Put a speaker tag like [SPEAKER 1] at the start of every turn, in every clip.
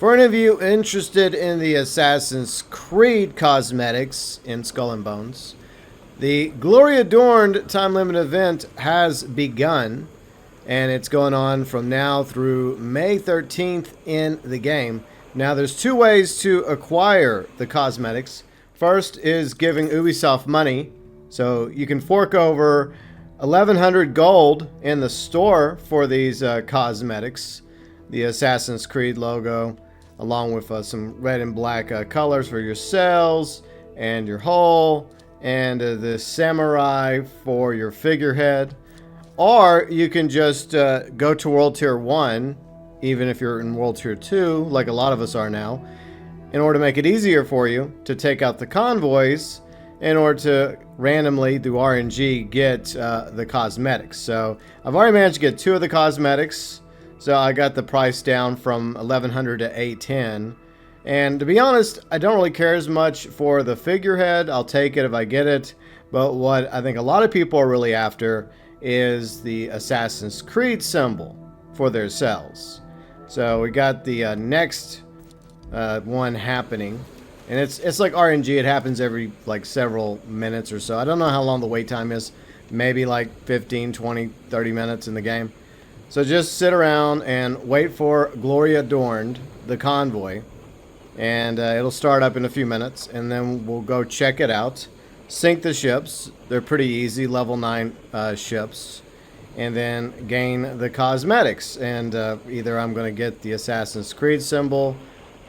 [SPEAKER 1] For any of you interested in the Assassin's Creed cosmetics in Skull and Bones, the Glory Adorned time limit event has begun, and it's going on from now through May 13th in the game. Now, there's two ways to acquire the cosmetics. First is giving Ubisoft money, so you can fork over 1,100 gold in the store for these cosmetics. The Assassin's Creed logo, along with some red and black colors for your sails and your hull, and the samurai for your figurehead. Or you can just go to World Tier 1, even if you're in World Tier 2, like a lot of us are now, in order to make it easier for you to take out the convoys, in order to randomly, through RNG, get the cosmetics. So I've already managed to get 2 of the cosmetics. So I got the price down from 1,100 to 810. And to be honest, I don't really care as much for the figurehead. I'll take it if I get it. But what I think a lot of people are really after is the Assassin's Creed symbol for their cells. So we got the next one happening. And it's like RNG. It happens every like several minutes or so. I don't know how long the wait time is. Maybe like 15, 20, 30 minutes in the game. So just sit around and wait for Glory Adorned, the convoy, and it'll start up in a few minutes, and then we'll go check it out, sink the ships. They're pretty easy, level 9 ships, and then gain the cosmetics. And either I'm going to get the Assassin's Creed symbol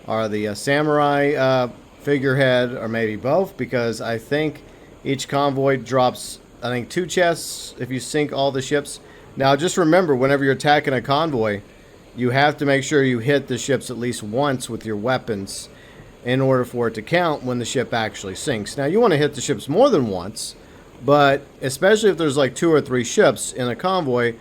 [SPEAKER 1] or the samurai figurehead, or maybe both, because I think each convoy drops, I think, 2 chests if you sink all the ships. Now, just remember, whenever you're attacking a convoy, you have to make sure you hit the ships at least once with your weapons in order for it to count when the ship actually sinks. Now, you want to hit the ships more than once, but especially if there's like 2 or 3 ships in a convoy,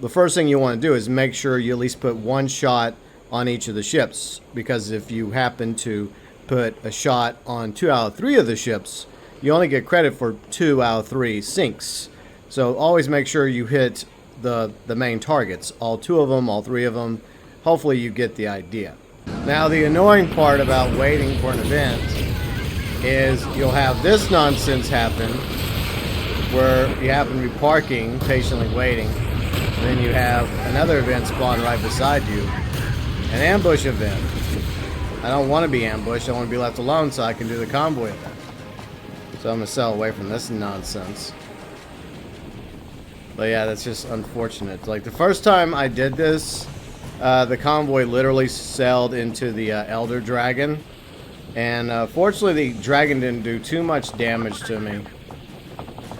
[SPEAKER 1] the first thing you want to do is make sure you at least put 1 shot on each of the ships, because if you happen to put a shot on 2 out of 3 of the ships, you only get credit for 2 out of 3 sinks. So always make sure you hit the main targets, all 2 of them, all 3 of them. Hopefully you get the idea. Now, the annoying part about waiting for an event is you'll have this nonsense happen where you happen to be parking, patiently waiting, and then you have another event spawn right beside you, an ambush event. I don't want to be ambushed. I want to be left alone so I can do the convoy event. So I'm going to sail away from this nonsense. But yeah, that's just unfortunate. Like, the first time I did this, the convoy literally sailed into the Elder Dragon. And fortunately, the dragon didn't do too much damage to me.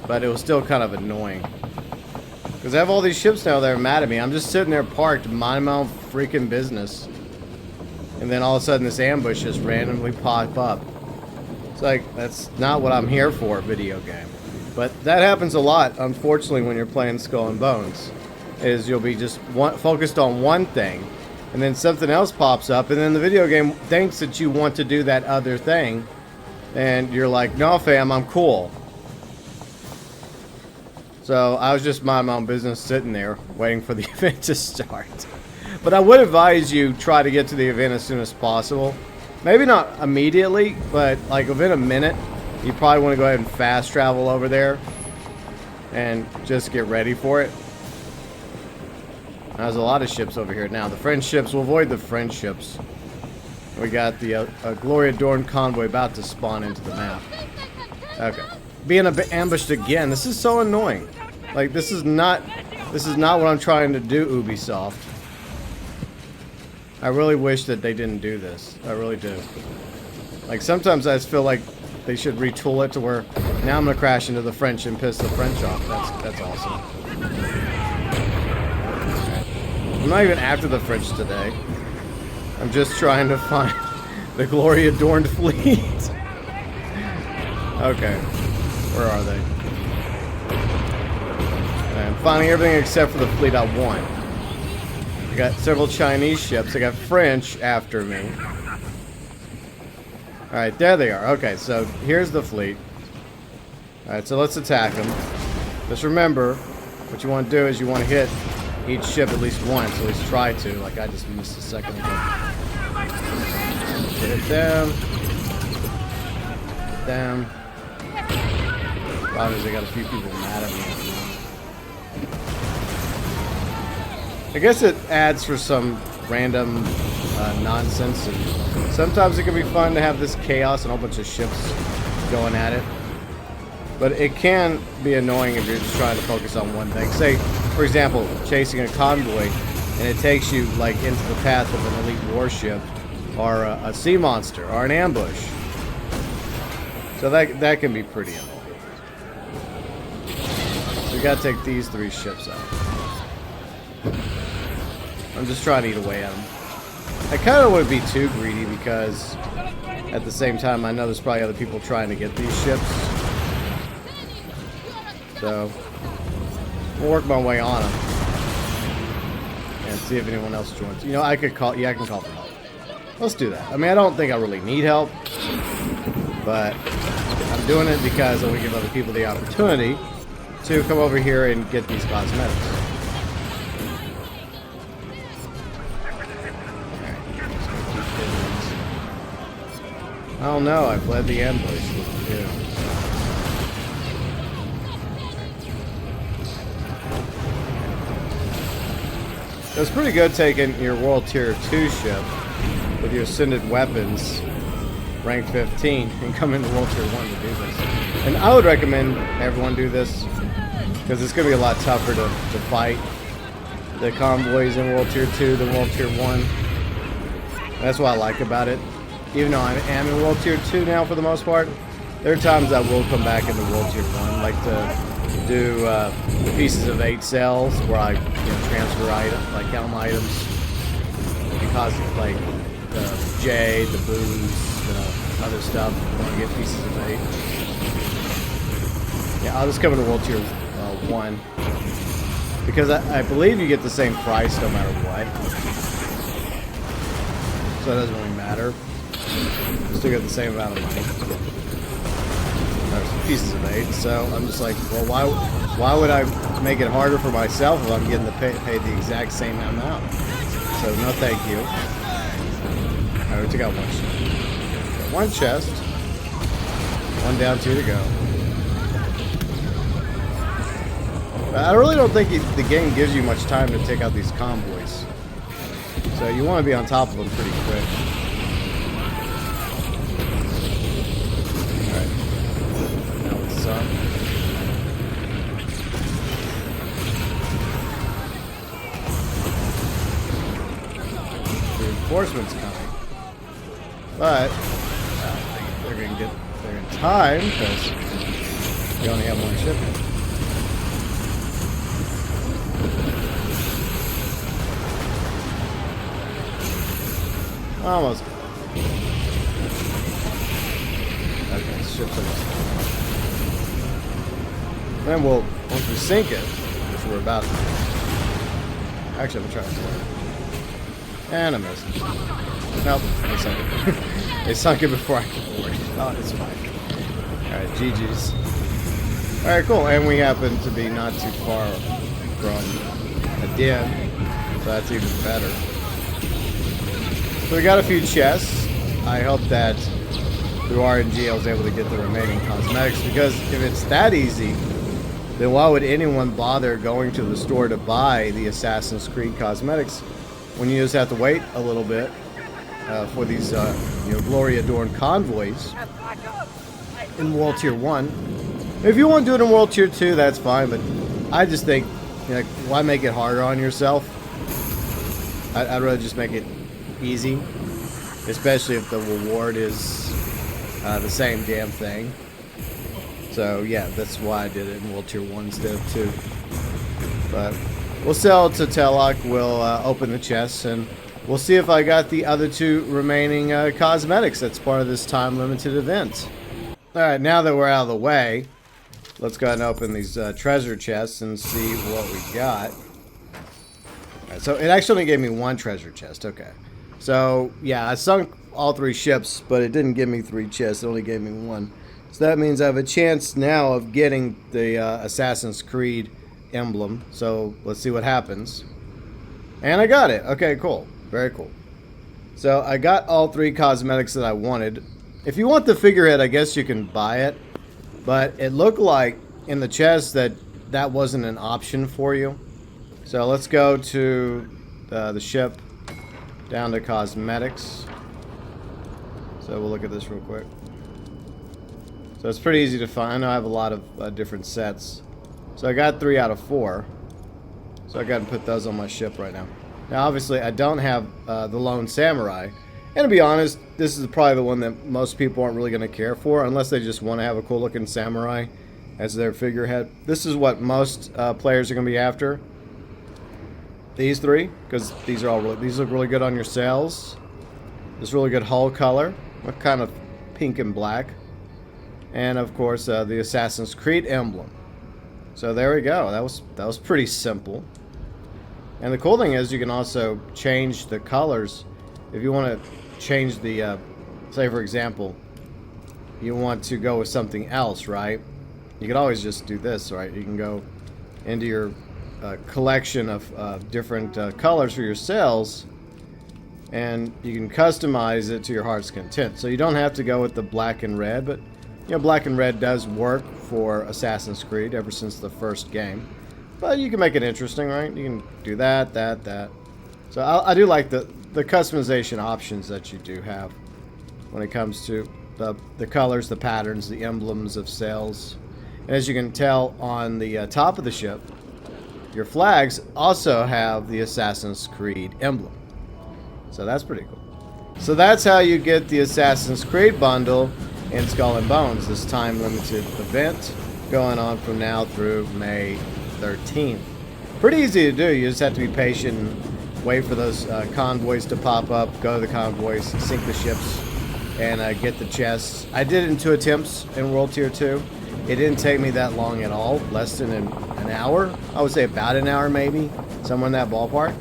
[SPEAKER 1] But it was still kind of annoying. Because I have all these ships now that are mad at me. I'm just sitting there parked, minding my own freaking business. And then all of a sudden, this ambush just randomly pop up. It's like, that's not what I'm here for, video game. But that happens a lot, unfortunately, when you're playing Skull and Bones. Is you'll be just focused on one thing, and then something else pops up, and then the video game thinks that you want to do that other thing, and you're like, no fam, I'm cool. So I was just minding my own business, sitting there, waiting for the event to start. But I would advise you try to get to the event as soon as possible. Maybe not immediately, but like within a minute. You probably want to go ahead and fast travel over there and just get ready for it. There's a lot of ships over here now. The French ships, we'll avoid the French ships. We got the Glory Adorned convoy about to spawn into the map. Okay. Being ambushed again. This is so annoying. Like, this is not what I'm trying to do, Ubisoft. I really wish that they didn't do this. I really do. Like, sometimes I just feel like they should retool it to where now I'm gonna crash into the French and piss the French off. That's awesome. I'm not even after the French today. I'm just trying to find the Glory Adorned fleet. Okay, where are they? I'm finding everything except for the fleet I want. I got several Chinese ships. I got French after me. Alright, there they are. Okay, so here's the fleet. Alright, so let's attack them. Just remember, what you want to do is you want to hit each ship at least once, at least try to, like I just missed a second ago. them. Them. Problem is I got a few people mad at me. I guess it adds for some random nonsense, and sometimes it can be fun to have this chaos and a whole bunch of ships going at it. But it can be annoying if you're just trying to focus on one thing. Say, for example, chasing a convoy, and it takes you like into the path of an elite warship, or a sea monster, or an ambush. So that can be pretty annoying. So we gotta take these 3 ships out. I'm just trying to eat away at them. I kind of wouldn't be too greedy because at the same time I know there's probably other people trying to get these ships. So we'll work my way on them and see if anyone else joins. You know, I could call. Yeah, I can call for help. Let's do that. I mean, I don't think I really need help, but I'm doing it because I want to give other people the opportunity to come over here and get these cosmetics. Oh no, I fled the ambush. Yeah. It's pretty good taking your World Tier 2 ship with your ascended weapons, rank 15, and come into World Tier 1 to do this. And I would recommend everyone do this, because it's going to be a lot tougher to fight the convoys in World Tier 2 than World Tier 1. That's what I like about it. Even though I am in World Tier 2 now for the most part, there are times I will come back into World Tier 1, like to do the Pieces of 8 cells, where I transfer items, like helm items, because like the jade, the booze, other stuff. I want to get Pieces of 8. Yeah, I'll just come into World Tier 1, because I believe you get the same price no matter what, so it doesn't really matter. You still get the same amount of money. There's Pieces of 8, so I'm just like, well, why would I make it harder for myself if I'm getting paid the exact same amount? So no, thank you. All right, we took out one chest. Got one chest. One down, 2 to go. I really don't think the game gives you much time to take out these convoys, so you want to be on top of them pretty quick. Reinforcements coming, but they're gonna get there in time because we only have one ship. Almost. Okay, ship's almost. Then once we sink it, which we're about to do. Actually, I'm trying to. And I missed. Nope, they sunk it. They sunk it before I could board. Oh, it's fine. Alright, GG's. Alright, cool. And we happen to be not too far from a den, so that's even better. So we got a few chests. I hope that through RNG I was able to get the remaining cosmetics, because if it's that easy, then why would anyone bother going to the store to buy the Assassin's Creed cosmetics when you just have to wait a little bit for these glory adorned convoys in World Tier 1. If you want to do it in World Tier 2, that's fine, but I just think, why make it harder on yourself? I'd rather just make it easy, especially if the reward is the same damn thing. So yeah, that's why I did it in World Tier 1 instead of 2. But we'll sell it to Telloc, we'll open the chests, and we'll see if I got the other 2 remaining cosmetics that's part of this time-limited event. Alright, now that we're out of the way, let's go ahead and open these treasure chests and see what we got. Alright, so it actually only gave me 1 treasure chest, okay. So, yeah, I sunk all 3 ships, but it didn't give me 3 chests, it only gave me 1. So that means I have a chance now of getting the Assassin's Creed emblem. So let's see what happens. And I got it. Okay, cool. Very cool. So I got all 3 cosmetics that I wanted. If you want the figurehead, I guess you can buy it. But it looked like in the chest that that wasn't an option for you. So let's go to the ship, down to cosmetics. So we'll look at this real quick. So it's pretty easy to find. I know I have a lot of different sets. So I got 3 out of 4. So I got to put those on my ship right now. Now obviously I don't have the Lone Samurai. And to be honest, this is probably the one that most people aren't really going to care for, unless they just want to have a cool looking samurai as their figurehead. This is what most players are going to be after. These 3, because these look really good on your sails. This really good hull color, what kind of pink and black, and of course the Assassin's Creed emblem. So there we go. That was pretty simple. And the cool thing is you can also change the colors if you want to change the. Say for example, you want to go with something else, right? You could always just do this, right? You can go into your collection of different colors for your sails, and you can customize it to your heart's content. So you don't have to go with the black and red, but you know, black and red does work for Assassin's Creed ever since the first game. But you can make it interesting, right? You can do that. So I do like the customization options that you do have when it comes to the colors, the patterns, the emblems of sails. And as you can tell on the top of the ship, your flags also have the Assassin's Creed emblem. So that's pretty cool. So that's how you get the Assassin's Creed bundle in Skull and Bones, this time-limited event going on from now through May 13th. Pretty easy to do. You just have to be patient and wait for those convoys to pop up, go to the convoys, sink the ships, and get the chests. I did it in 2 attempts in World Tier 2. It didn't take me that long at all, less than an hour. I would say about an hour maybe, somewhere in that ballpark.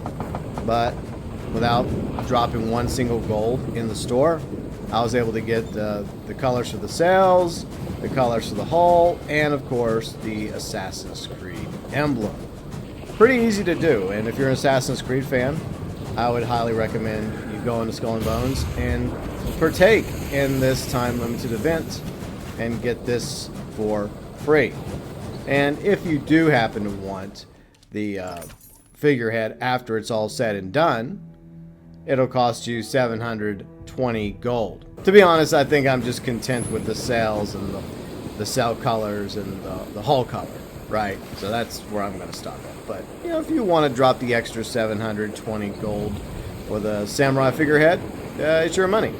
[SPEAKER 1] But without dropping 1 single gold in the store, I was able to get the colors for the sails, the colors for the hull, and of course the Assassin's Creed emblem. Pretty easy to do, and if you're an Assassin's Creed fan, I would highly recommend you go into Skull and Bones and partake in this time-limited event and get this for free. And if you do happen to want the figurehead after it's all said and done, it'll cost you 720 gold. To be honest, I think I'm just content with the sails and the sail colors and the hull color, right? So that's where I'm going to stop at. But you know, if you want to drop the extra 720 gold for the samurai figurehead, it's your money.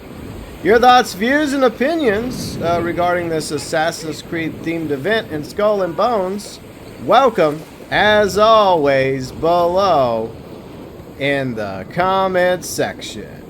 [SPEAKER 1] Your thoughts, views, and opinions regarding this Assassin's Creed themed event in Skull and Bones, welcome, as always, below in the comment section.